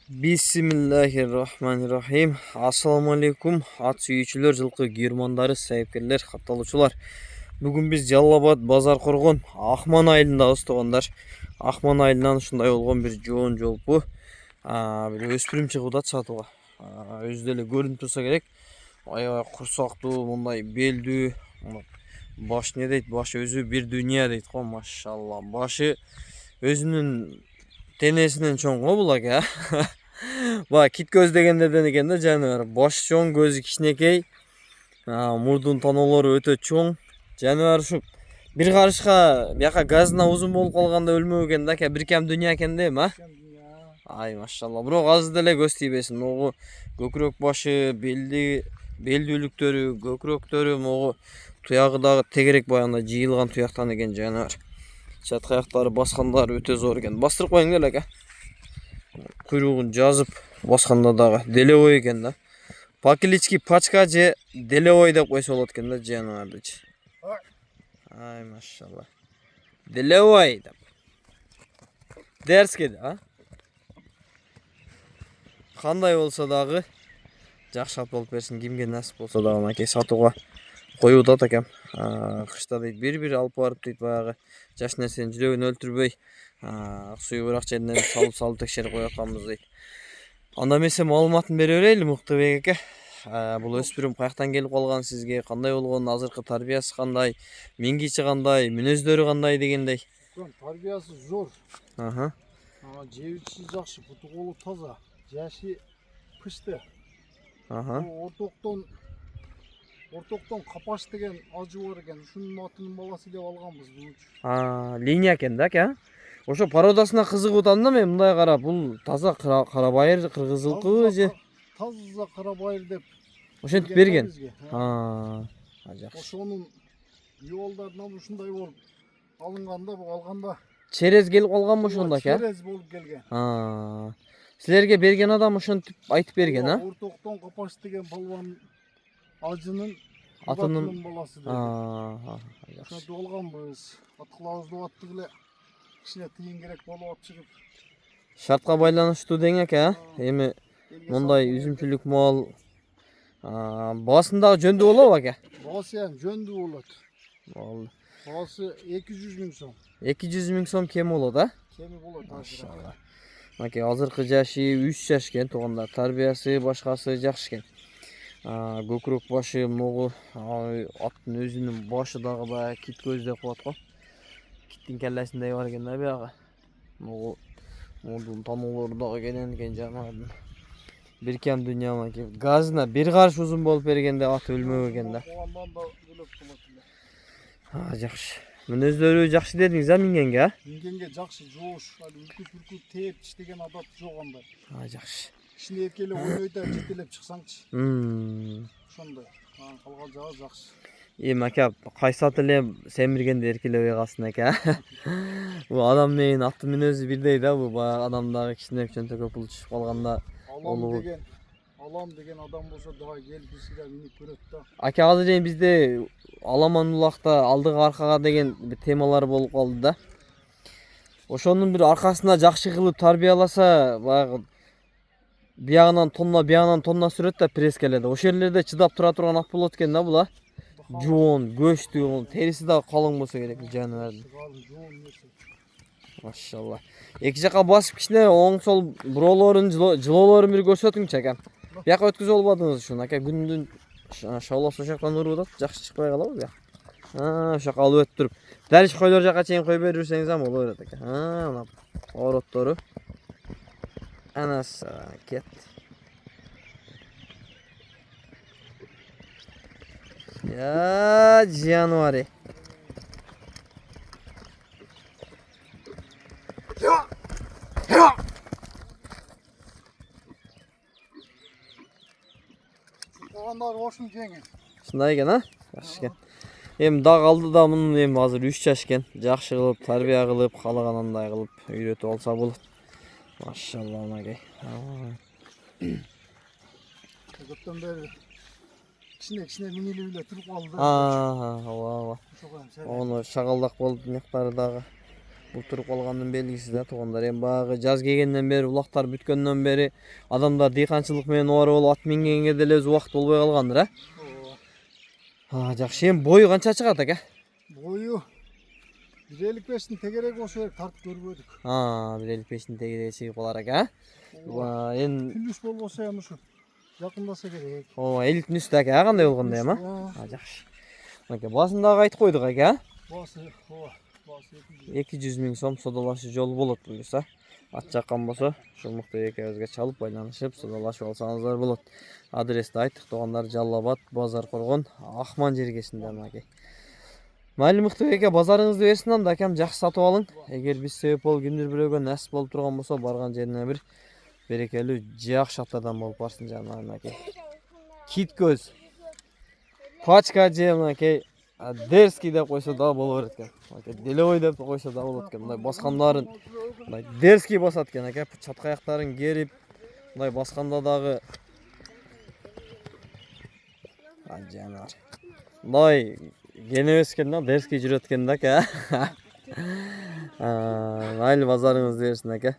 Bismillahirrahmanirrahim. Assalamu alaikum. At sүйүүчүлөр, жылкы германдары, сайыпкерлер, катталуучулар. Бүгүн биз Жалал-Абад, Базар Коргон, Акман айылындабыз туугандар. Акман айылынан ушундай болгон бир жоон жолпу бир өспүрүм чыгып атат сатууга. Өзү деле көрүнүп турса керек. Аябай курсактуу, мындай белдүү, баш не дейт? Баш өзү бир дүйнө дейт го, машалла. Башы өзүнүн денесинен чоң го бул ака. Ба кит көз дегендерден экен да, жаныбар. Баш чоң, көзү кичинекей. Мурдун тоноолору өтө чоң. Жаныбар ушу бир карышка бияка газына узун болуп калганда өлмөк экен да, ака. Бир кем дүйнө экен дейм, а? Ай, машалла. Бирок азыр деле көз тийбесин. Могу көкүрөк башы, белдүүлүктөрү, көкүрөктөрү, могу туягы дагы тегерек баягындай жыйылган туяктан экен, жаныбар. Чатка аяктары баскандары өтө зор экен. Бастырып коюңдар ака. Куйругун жазып басканда дагы делевой экен да. По-кличке Пачка же Делевой деп койсо болот экен да, жаныбардычы. Ай, машалла. Делевой деп. Дерске да. Кандай болсо дагы жакшы ат болуп берсин. Кимге насип болсо дагы маке сатууга коюп атат экем. Кышта дейт бир алып барып дейт баягы жаш нерсенин жүрөгүн өлтүрбөй, суюгураак жеринен салып текшерип коюп атканбыз дейт. Анда эмесе маалыматын бере берейли Муктубек эке. Бул өспүрүм каяктан келип калган, сизге кандай болгон, азыркы тарбиясы кандай, мингичи кандай, мүнөздөрү кандай дегендей. Тарбиясы зор. Жебичи жакшы, буту колу таза, жашы пышты. Ортоктон Капаш деген ажы бар экен. Ушунун атынын баласы деп алганбыз буну. Линия экен да, ака. Ошо породасына кызыгып атам да мен, мындай карап, бул таза кара байыр, кыргыз ылкыбы же? Таза кара байыр деп ошентип берген. Жакшы. Ошонун юолдарынан ушундай болуп алынганда, бу алганда Через келип калганбы ошондо ака? Через болуп келген. Силерге берген адам ошентип айтып берген, а? Ортоктон Капаш деген балбан ажынын атынын баласы деп. Ошентип алганбыз. Ат кылабыз деп аттык эле кичине тыйын керек болуп ат чыгып. Шартка байланыштуу дең ака, эми мындай үзүмчүлүк мал баасындагы жөндүү болобу ака? Баасы эми жөндүү болот. Болду. Баасы 200 000 сом. 200 000 сом кеми болот, а? Кеми болот азыр. Маке азыркы жашы 3 жаш экен туугандар. Тарбиясы башкасы жакшы экен. Көкүрөк башы могу аттын өзүнүн башы дагы баягы кит көз деп коет го. Киттин келлесиндей бар экен да баягы. Могу мурдун тоноолору дагы кенен экен жаныбардын. Бир кем дүйнө маке. Газына бир карыш узун болуп бергенде ат өлмөк экен да. Жакшы. Мүнөздөрү жакшы дедиңиз, мингенге, а? Мингенге жакшы, жоош. Үркүп тээп иштеген адат жок андай. Жакшы. Кичине эркелеп ойнойт, жетелеп чыксаңчы. Ошондой. Калган жагы жакшы. Ака, кайсат эле семиргенде эркелебей калсын ака. Бул адам менен аттын мүнөзү бирдей да, бул баягы адамдагы кичине чөнтөгө пул түшүп калганда алам деген адам болсо дагы келип бизге минип көрөт да. Ака, азыр эми бизде Аламан улакта алдыга аркага деген бир темалар болуп калды да. Ошонун бир аркасына жакшы кылып тарбияласа, баягы биягынан тонна сүрөт да пресскеледе. Ошол жерлерде чыдап тура турган ат болот экен да бул, а? Жоон, көчтүү, териси дагы калың болсо керек жаныбардын. Машалла. Эки жака басып кичине оң сол буроолорун, жылоолорун бир көрсөтүңчү ака. Бияка өткөзүп албадыңыз ушуну ака, күндүн шауласы ошол жактан уруп атат, жакшы чыкпай калабы бияка? Ошол жака алып өтүп туруп, дәл койлор жака чейин кой берип жүрсөңүз ham боло берет ака. Мына ороттору. Анасы кет. Жануари. Ошун жеңил. Ушундай экен, а? Жакшы экен. Эми дагы алды да мунун эми азыр 3 жаш экен. Жакшы кылып тарбия кылып, каалагандай кылып үйрөтүп алса болот. Машалла маке. Көптөн бери кичине минилип эле туруп калды. Ооба. Ону шагалдак болуп, мыктары дагы туруп калгандын белгиси да туугандар. Эми баягы жаз келгенден бери, улактар бүткөндөн бери адамдар дыйканчылык менен убара болуп ат мингенге деле убакыт болбой калгандыр, жакшы. Эми бою канча чыгат ака? Бою 1.55'tin тегерек ошо жерге тартып көрбөдүк. 1.55'tin тегереги чыгып калар ака. Эми Күндүз болбосо эми ушу жакындаса керек. 50'тин үстү ака, кандай болгондо эми? Жакшы. Ака басындагы айтып койдук ака. Басы 200 миң сом содалашы жол болот буюрса. Ат жаккан болсо, ушул мыкты экөөбүзгө чалып байланышып содалашып алсаңыздар болот. Адрести айттык туугандар, Жалал Абад, Базар Коргон, Ахман жергесинде аке. Майли мыкты эке, базарыңызды берсин анда акам, жакшы сатып алың. Эгер биз себеп болуп кимдир бирөөгө насип болуп турган болсо, барган жерине бир берекелүү жакшы аттардан болуп барсын жанагы аке. Кит көз, пачка же мынакей Дерский деп койсо да боло берет экен. Деловой деп койсо да болот экен. Мындай баскандарын мындай Дерский басат экен ака. Чатка аяктарын керип, мындай басканда дагы жанар. Мындай кенебес экен да, Дерский жүрөт экен да ака. Майли базарыңызды берсин ака.